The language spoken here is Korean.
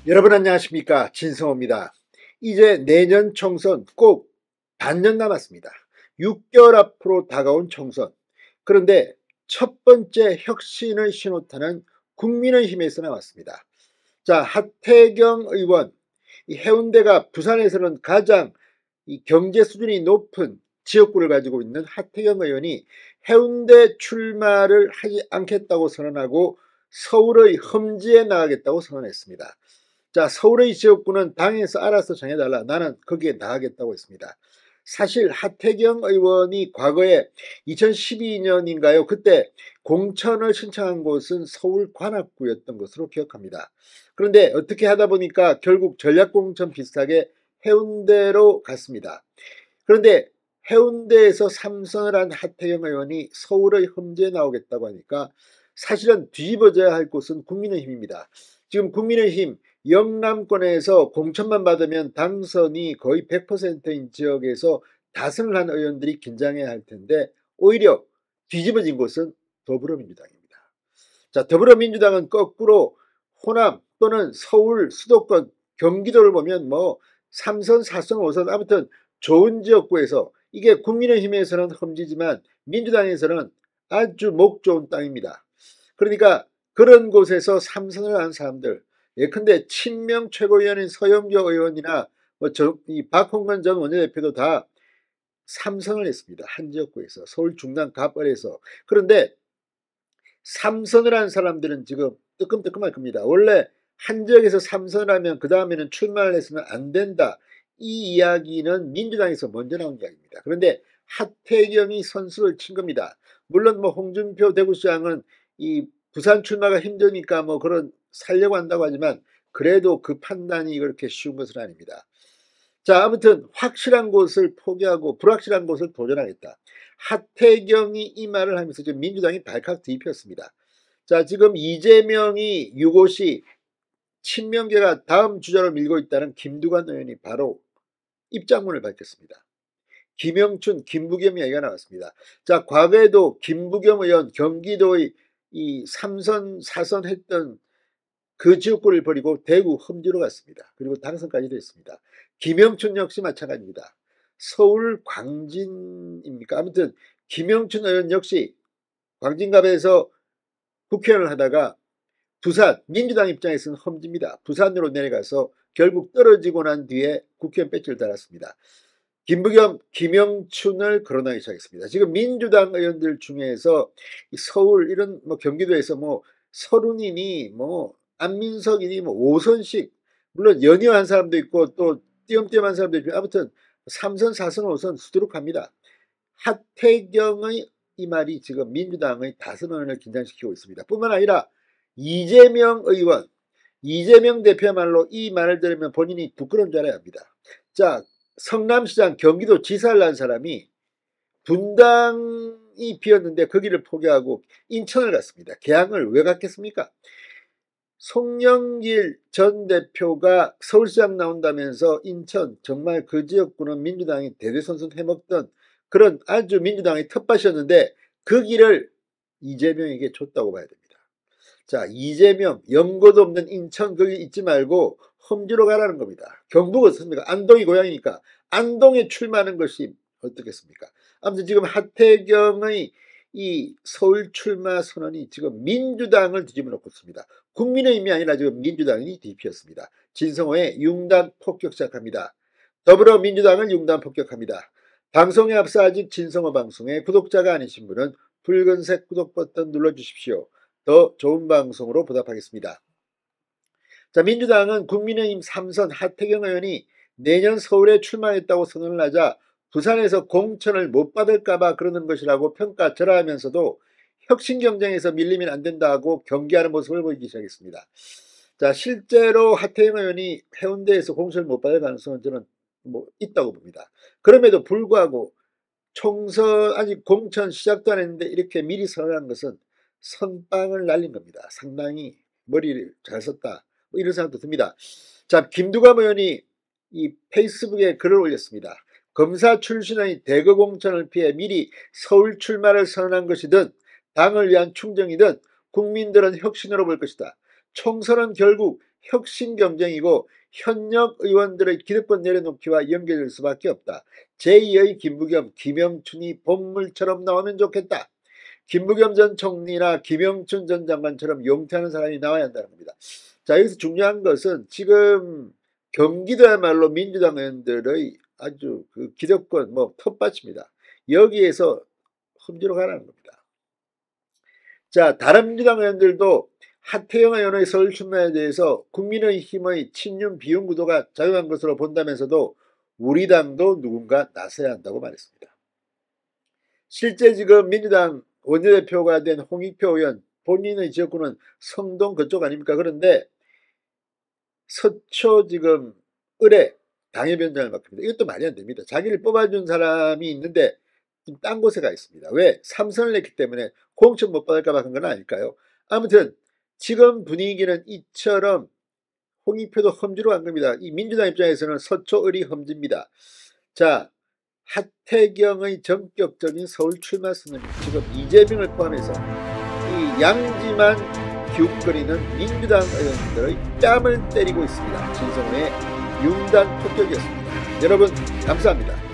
여러분 안녕하십니까, 진성호입니다. 이제 내년 총선 꼭 반년 남았습니다. 6개월 앞으로 다가온 총선. 그런데 첫 번째 혁신의 신호탄은 국민의힘에서 나왔습니다. 자, 하태경 의원, 이 해운대가 부산에서는 가장 이 경제 수준이 높은 지역구를 가지고 있는 하태경 의원이 해운대 출마를 하지 않겠다고 선언하고 서울의 험지에 나가겠다고 선언했습니다. 자, 서울의 지역구는 당에서 알아서 정해달라. 나는 거기에 나가겠다고 했습니다. 사실 하태경 의원이 과거에 2012년인가요? 그때 공천을 신청한 곳은 서울 관악구였던 것으로 기억합니다. 그런데 어떻게 하다 보니까 결국 전략공천 비슷하게 해운대로 갔습니다. 그런데 해운대에서 삼선을 한 하태경 의원이 서울의 험지에 나오겠다고 하니까 사실은 뒤집어져야 할 곳은 국민의힘입니다. 지금 국민의힘 영남권에서 공천만 받으면 당선이 거의 100%인 지역에서 다승을 한 의원들이 긴장해야 할 텐데 오히려 뒤집어진 곳은 더불어민주당입니다. 자, 더불어민주당은 거꾸로 호남 또는 서울 수도권 경기도를 보면 뭐 3선, 4선, 5선 아무튼 좋은 지역구에서 이게 국민의힘에서는 험지지만 민주당에서는 아주 목 좋은 땅입니다. 그러니까 그런 곳에서 3선을 한 사람들, 예컨대 친명 최고위원인 서영교 의원이나 이 박홍근 전 원내대표도 다 3선을 했습니다. 한 지역구에서 서울 중랑 갑을에서. 그런데 3선을 한 사람들은 지금 뜨끔뜨끔할 겁니다. 원래 한 지역에서 3선을 하면 그 다음에는 출마를 해서는 안 된다. 이 이야기는 민주당에서 먼저 나온 이야기입니다. 그런데 하태경이 선수를 친 겁니다. 물론 뭐 홍준표 대구시장은 이 부산 출마가 힘드니까 뭐 그런 살려고 한다고 하지만 그래도 그 판단이 그렇게 쉬운 것은 아닙니다. 자, 아무튼 확실한 곳을 포기하고 불확실한 곳을 도전하겠다. 하태경이 이 말을 하면서 지금 민주당이 발칵 뒤집혔습니다. 자, 지금 이재명이 유고시 친명계가 다음 주자로 밀고 있다는 김두관 의원이 바로 입장문을 밝혔습니다. 김영춘, 김부겸 이야기가 나왔습니다. 자, 과거에도 김부겸 의원 경기도의 이 3선, 4선 했던 그 지역구를 버리고 대구 험지로 갔습니다. 그리고 당선까지도 했습니다. 김영춘 역시 마찬가지입니다. 서울 광진입니까? 아무튼 김영춘 의원 역시 광진갑에서 국회의원을 하다가 부산 민주당 입장에서는 험지입니다. 부산으로 내려가서 결국 떨어지고 난 뒤에 국회의원 배지를 달았습니다. 김부겸, 김영춘을 거론하기 시작했습니다. 지금 민주당 의원들 중에서 서울 이런 뭐 경기도에서 뭐 서른이니 뭐 안민석이니 뭐 오선식 물론 연이어한 사람도 있고 또 띄엄띄엄한 사람도 있고 아무튼 3선, 4선, 5선 수두룩합니다. 하태경의 이 말이 지금 민주당의 다선 의원을 긴장시키고 있습니다. 뿐만 아니라 이재명 의원, 이재명 대표야말로 이 말을 들으면 본인이 부끄러운 줄 알아야 합니다. 자, 성남시장 경기도 지사를 한 사람이 분당이 비었는데 거기를 포기하고 인천을 갔습니다. 개항을 왜 갔겠습니까? 송영길 전 대표가 서울시장 나온다면서 인천 정말 그 지역구는 민주당이 대대손손 해먹던 그런 아주 민주당의 텃밭이었는데 그 길을 이재명에게 줬다고 봐야 됩니다. 자, 이재명 연고도 없는 인천 거기 있지 말고 험지로 가라는 겁니다. 경북 어떻습니까? 안동이 고향이니까 안동에 출마하는 것이 어떻겠습니까? 아무튼 지금 하태경의 이 서울 출마 선언이 지금 민주당을 뒤집어 놓고 있습니다. 국민의힘이 아니라 지금 민주당이 뒤집혔습니다. 진성호의 융단 폭격 시작합니다. 더불어민주당을 융단 폭격합니다. 방송에 앞서 아직 진성호 방송의 구독자가 아니신 분은 붉은색 구독 버튼 눌러주십시오. 더 좋은 방송으로 보답하겠습니다. 자, 민주당은 국민의힘 3선 하태경 의원이 내년 서울에 출마했다고 선언을 하자 부산에서 공천을 못 받을까봐 그러는 것이라고 평가절하하면서도 혁신 경쟁에서 밀리면 안 된다고 경계하는 모습을 보이기 시작했습니다. 자, 실제로 하태경 의원이 해운대에서 공천을 못 받을 가능성은 저는 뭐 있다고 봅니다. 그럼에도 불구하고 총선 아직 공천 시작도 안 했는데 이렇게 미리 선언한 것은 선빵을 날린 겁니다. 상당히 머리를 잘 썼다. 뭐 이런 생각도 듭니다. 자, 김두관 의원이 이 페이스북에 글을 올렸습니다. 검사 출신의 대거 공천을 피해 미리 서울 출마를 선언한 것이든 당을 위한 충정이든 국민들은 혁신으로 볼 것이다. 총선은 결국 혁신 경쟁이고 현역 의원들의 기득권 내려놓기와 연결될 수밖에 없다. 제2의 김부겸, 김영춘이 본물처럼 나오면 좋겠다. 김부겸 전 총리나 김영춘 전 장관처럼 용퇴하는 사람이 나와야 한다는 겁니다. 자, 여기서 중요한 것은 지금 경기도야말로 민주당 의원들의 아주 그 기득권 텃밭입니다. 여기에서 험지로 가라는 겁니다. 자, 다른 민주당 의원들도 하태경 의원의 서울 출마에 대해서 국민의힘의 친윤 비윤 구도가 작용한 것으로 본다면서도 우리 당도 누군가 나서야 한다고 말했습니다. 실제 지금 민주당 원내대표가 된 홍익표 의원 본인의 지역구는 성동 그쪽 아닙니까? 그런데 서초 지금 을에 당협위원장을 맡깁니다. 이것도 말이 안 됩니다. 자기를 뽑아준 사람이 있는데 딴 곳에 가 있습니다. 왜? 3선을 냈기 때문에 공천 못 받을까 봐 한 건 아닐까요? 아무튼 지금 분위기는 이처럼 홍익표도 험지로 간 겁니다. 이 민주당 입장에서는 서초 을이 험지입니다. 자, 하태경의 전격적인 서울 출마 선언이 지금 이재명을 포함해서 이 양지만 기웃거리는 민주당 의원들의 뺨을 때리고 있습니다. 진성호의 융단 폭격이었습니다. 여러분 감사합니다.